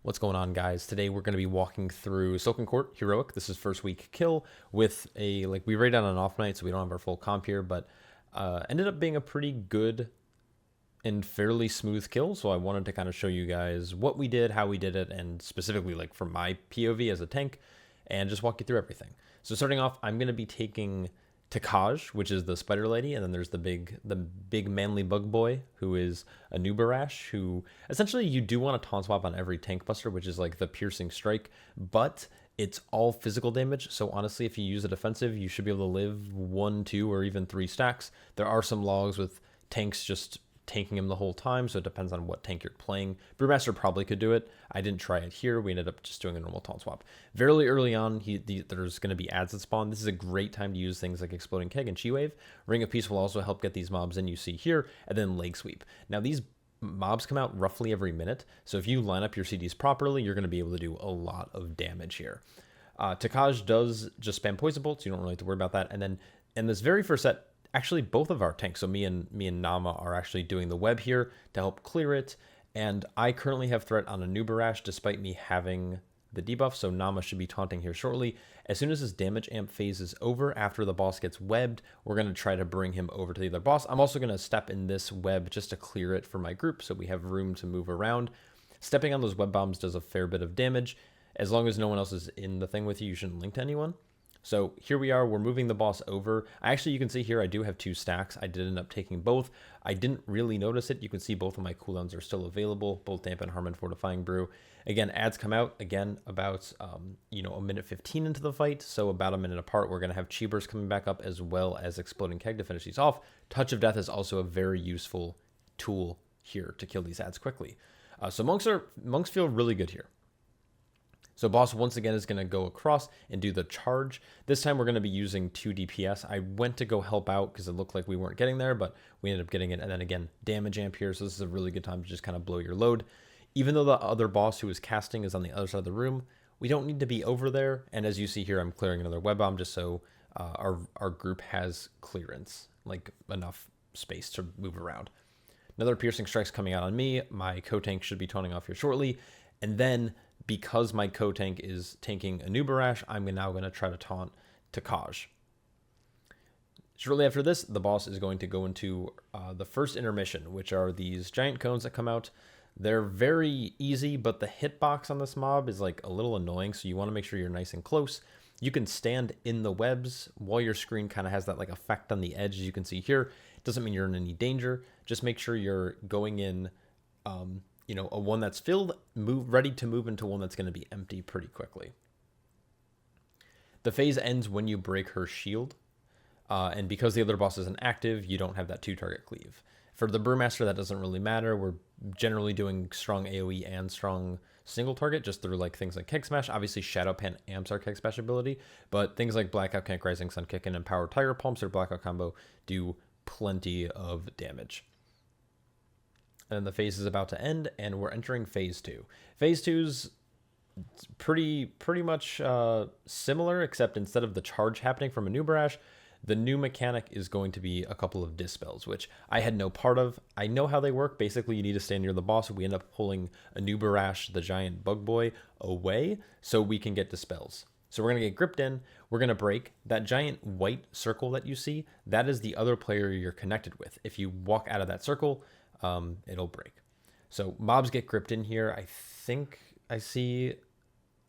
What's going on, guys? Today we're going to be walking through Silken Court Heroic. This is first week kill with a, we raid on an off night, so we don't have our full comp here, but ended up being a pretty good and fairly smooth kill. So I wanted to kind of show you guys what we did, how we did it, and specifically like from my POV as a tank, and just walk you through everything. So starting off, I'm going to be taking Takaj, which is the spider lady, and then there's the big manly bug boy, who is a Nubarash, who essentially you do want to taunt swap on every tank buster, which is like the piercing strike, but it's all physical damage. So honestly, if you use a defensive, you should be able to live 1, 2, or even 3 stacks. There are some logs with tanks just tanking him the whole time, so it depends on what tank you're playing. Brewmaster probably could do it. I didn't try it here. We ended up just doing a normal taunt swap. Very early on, there's going to be ads that spawn. This is a great time to use things like Exploding Keg and Chi Wave. Ring of Peace will also help get these mobs in you see here, and then Leg Sweep. Now these mobs come out roughly every minute, so if you line up your CDs properly, you're going to be able to do a lot of damage here. Takaj does just spam Poison Bolts. You don't really have to worry about that. And then in this very first set, actually both of our tanks, so me and Nama, are actually doing the web here to help clear it, and I currently have threat on a Nubarash despite me having the debuff, so Nama should be taunting here shortly. As soon as his damage amp phase is over, after the boss gets webbed, we're going to try to bring him over to the other boss. I'm also going to step in this web just to clear it for my group so we have room to move around. Stepping on those web bombs does a fair bit of damage. As long as no one else is in the thing with you, you shouldn't link to anyone. So here we are, we're moving the boss over. Actually, you can see here I do have 2 stacks. I did end up taking both. I didn't really notice it. You can see both of my cooldowns are still available, both Dampen, Harmon, Fortifying Brew. Again, ads come out, again, about, a minute 15 into the fight, so about a minute apart. We're going to have Chi Burst coming back up as well as Exploding Keg to finish these off. Touch of Death is also a very useful tool here to kill these ads quickly. So monks feel really good here. So boss once again is going to go across and do the charge. This time we're going to be using 2 DPS. I went to go help out because it looked like we weren't getting there, but we ended up getting it. And then again, damage amp here. So this is a really good time to just kind of blow your load. Even though the other boss who is casting is on the other side of the room, we don't need to be over there. And as you see here, I'm clearing another web bomb just so our group has clearance, like enough space to move around. Another piercing strike's coming out on me. My co-tank should be taunting off here shortly. And then, because my co-tank is tanking a Nubarash, I'm now going to try to taunt Takaj. Shortly after this, the boss is going to go into the first intermission, which are these giant cones that come out. They're very easy, but the hitbox on this mob is like a little annoying, so you want to make sure you're nice and close. You can stand in the webs while your screen kind of has that like effect on the edge, as you can see here. It doesn't mean you're in any danger. Just make sure you're going in a one that's filled, ready to move into one that's going to be empty pretty quickly. The phase ends when you break her shield, and because the other boss isn't active, you don't have that 2-target cleave. For the Brewmaster, that doesn't really matter. We're generally doing strong AoE and strong single target just through like things like Keg Smash. Obviously, Shado-pan amps our Keg Smash ability, but things like Blackout Kick, Rising Sun Kick, and Empowered Tiger Pumps or Blackout Combo do plenty of damage. And then the phase is about to end, and we're entering phase 2. Phase 2's pretty much similar, except instead of the charge happening from a Nubarash, the new mechanic is going to be a couple of dispels, which I had no part of. I know how they work. Basically, you need to stand near the boss. We end up pulling a Nubarash, the giant bug boy, away so we can get dispels. So we're going to get gripped in. We're going to break. That giant white circle that you see, that is the other player you're connected with. If you walk out of that circle, it'll break. So mobs get gripped in here. I think I see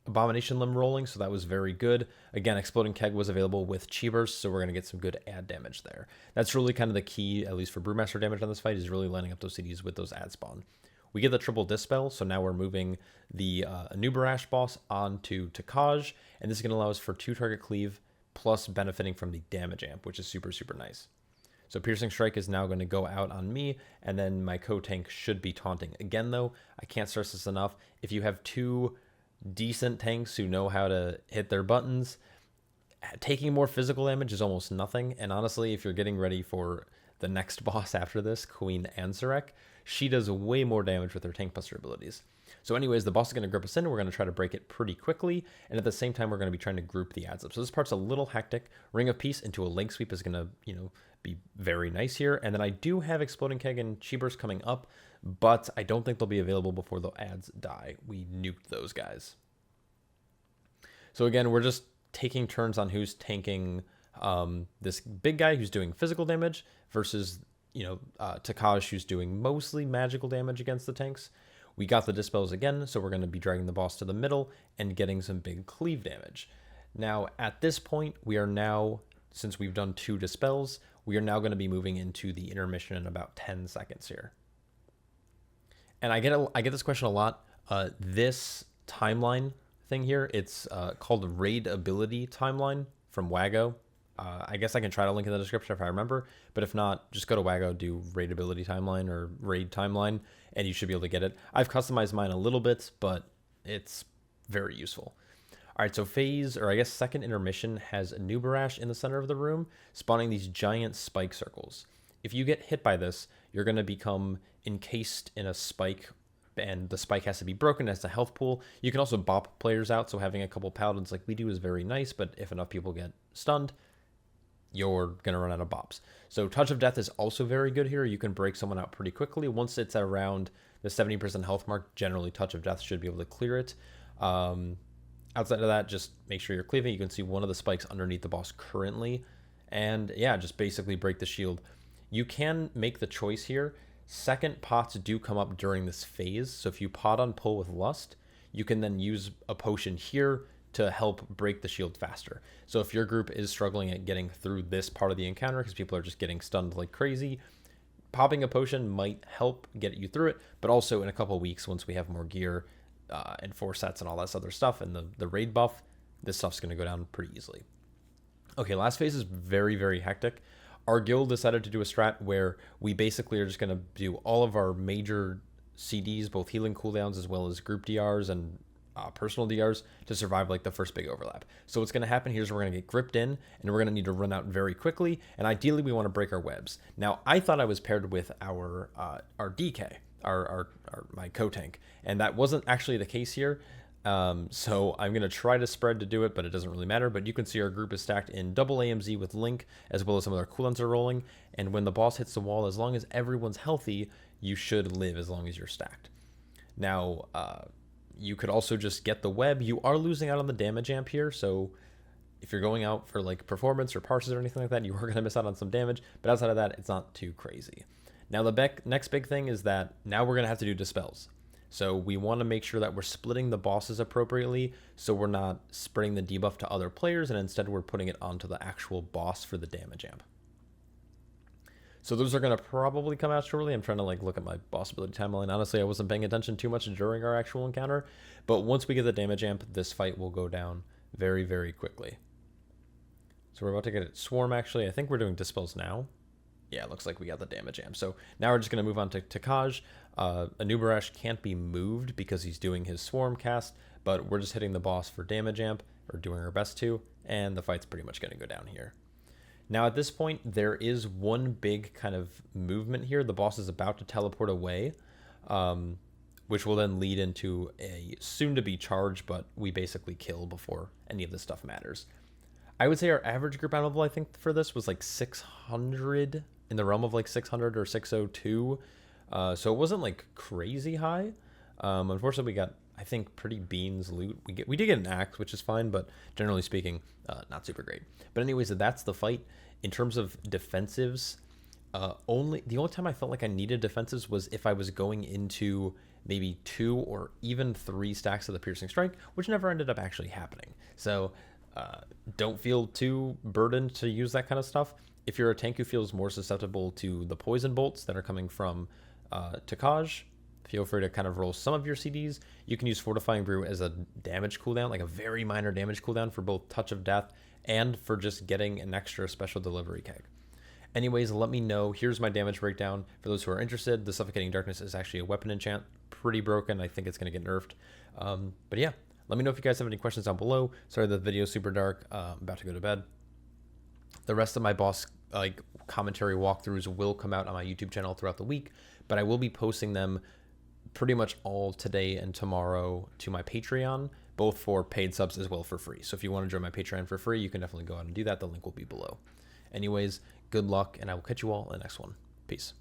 Abomination Limb rolling, so that was very good. Again, Exploding Keg was available with Chi Burst, so we're going to get some good ad damage there. That's really kind of the key, at least for Brewmaster damage on this fight, is really lining up those CDs with those ad spawn. We get the triple dispel, so now we're moving the Nubarash boss onto Takaj, and this is going to allow us for 2-target cleave, plus benefiting from the damage amp, which is super nice. So Piercing Strike is now going to go out on me, and then my co-tank should be taunting. Again, though, I can't stress this enough. If you have 2 decent tanks who know how to hit their buttons, taking more physical damage is almost nothing. And honestly, if you're getting ready for the next boss after this, Queen Ansarek, she does way more damage with her tank buster abilities. So anyways, the boss is going to grip us in, and we're going to try to break it pretty quickly, and at the same time, we're going to be trying to group the ads up. So this part's a little hectic. Ring of Peace into a Leg Sweep is going to, be very nice here, and then I do have Exploding Keg and Chi Burst coming up, but I don't think they'll be available before the ads die. We nuked those guys. So again, we're just taking turns on who's tanking this big guy who's doing physical damage versus, Takash, who's doing mostly magical damage against the tanks. We got the dispels again, so we're going to be dragging the boss to the middle and getting some big cleave damage. Now, at this point, we are now, since we've done 2 dispels, we are now going to be moving into the intermission in about 10 seconds here. And I get this question a lot. This timeline thing here, it's called Raid Ability Timeline from Wago. I guess I can try to link in the description if I remember, but if not, just go to Wago, do Raid Ability Timeline or Raid Timeline, and you should be able to get it. I've customized mine a little bit, but it's very useful. All right, so phase, or I guess second intermission, has a Nerub'ar in the center of the room, spawning these giant spike circles. If you get hit by this, you're going to become encased in a spike, and the spike has to be broken as a health pool. You can also bop players out, so having a couple paladins like we do is very nice, but if enough people get stunned, you're going to run out of bops. So Touch of Death is also very good here. You can break someone out pretty quickly. Once it's around the 70% health mark, generally Touch of Death should be able to clear it. Outside of that, just make sure you're cleaving. You can see one of the spikes underneath the boss currently. And yeah, just basically break the shield. You can make the choice here. Second pots do come up during this phase. So if you pot on Pull with Lust, you can then use a potion here to help break the shield faster. So if your group is struggling at getting through this part of the encounter because people are just getting stunned like crazy, popping a potion might help get you through it. But also in a couple of weeks, once we have more gear and 4 sets and all that other stuff and the raid buff, this stuff's going to go down pretty easily. Okay, last phase is very, very hectic. Our guild decided to do a strat where we basically are just going to do all of our major CDs, both healing cooldowns as well as group DRs and personal DRs, to survive like the first big overlap. So what's going to happen here is we're going to get gripped in and we're going to need to run out very quickly, and ideally we want to break our webs. Now, I thought I was paired with our DK, my co-tank, and that wasn't actually the case here. So I'm going to try to spread to do it, but it doesn't really matter. But you can see our group is stacked in double AMZ with Link, as well as some of our cooldowns are rolling. And when the boss hits the wall, as long as everyone's healthy, you should live as long as you're stacked. Now, you could also just get the web. You are losing out on the damage amp here, so if you're going out for like performance or parses or anything like that, you are going to miss out on some damage. But outside of that, it's not too crazy. Now, the next big thing is that now we're going to have to do dispels. So we want to make sure that we're splitting the bosses appropriately, so we're not spreading the debuff to other players, and instead we're putting it onto the actual boss for the damage amp. So those are going to probably come out shortly. I'm trying to like look at my boss ability timeline. Honestly, I wasn't paying attention too much during our actual encounter, but once we get the damage amp, this fight will go down very, very quickly. So we're about to get it Swarm, actually. I think we're doing dispels now. Yeah, it looks like we got the damage amp. So now we're just going to move on to Takaj. Nerub'ar can't be moved because he's doing his Swarm cast, but we're just hitting the boss for damage amp, or doing our best to, and the fight's pretty much going to go down here. Now at this point, there is one big kind of movement here. The boss is about to teleport away, which will then lead into a soon-to-be charge, but we basically kill before any of this stuff matters. I would say our average group bound level, I think, for this was like 600, in the realm of like 600 or 602. So it wasn't like crazy high. Unfortunately, we got, I think, pretty beans loot. We did get an axe, which is fine, but generally speaking, not super great. But anyways, that's the fight. In terms of defensives, the only time I felt like I needed defensives was if I was going into maybe 2 or even 3 stacks of the Piercing Strike, which never ended up actually happening. So don't feel too burdened to use that kind of stuff. If you're a tank who feels more susceptible to the poison bolts that are coming from Takaj, feel free to kind of roll some of your CDs. You can use Fortifying Brew as a damage cooldown, like a very minor damage cooldown for both Touch of Death and for just getting an extra special delivery keg. Anyways, let me know. Here's my damage breakdown. For those who are interested, the Suffocating Darkness is actually a weapon enchant. Pretty broken. I think it's going to get nerfed. But yeah, let me know if you guys have any questions down below. Sorry the video's super dark. I'm about to go to bed. The rest of my boss commentary walkthroughs will come out on my YouTube channel throughout the week, but I will be posting them pretty much all today and tomorrow to my Patreon, both for paid subs as well for free. So if you want to join my Patreon for free, you can definitely go out and do that. The link will be below. Anyways, good luck, and I will catch you all in the next one. Peace.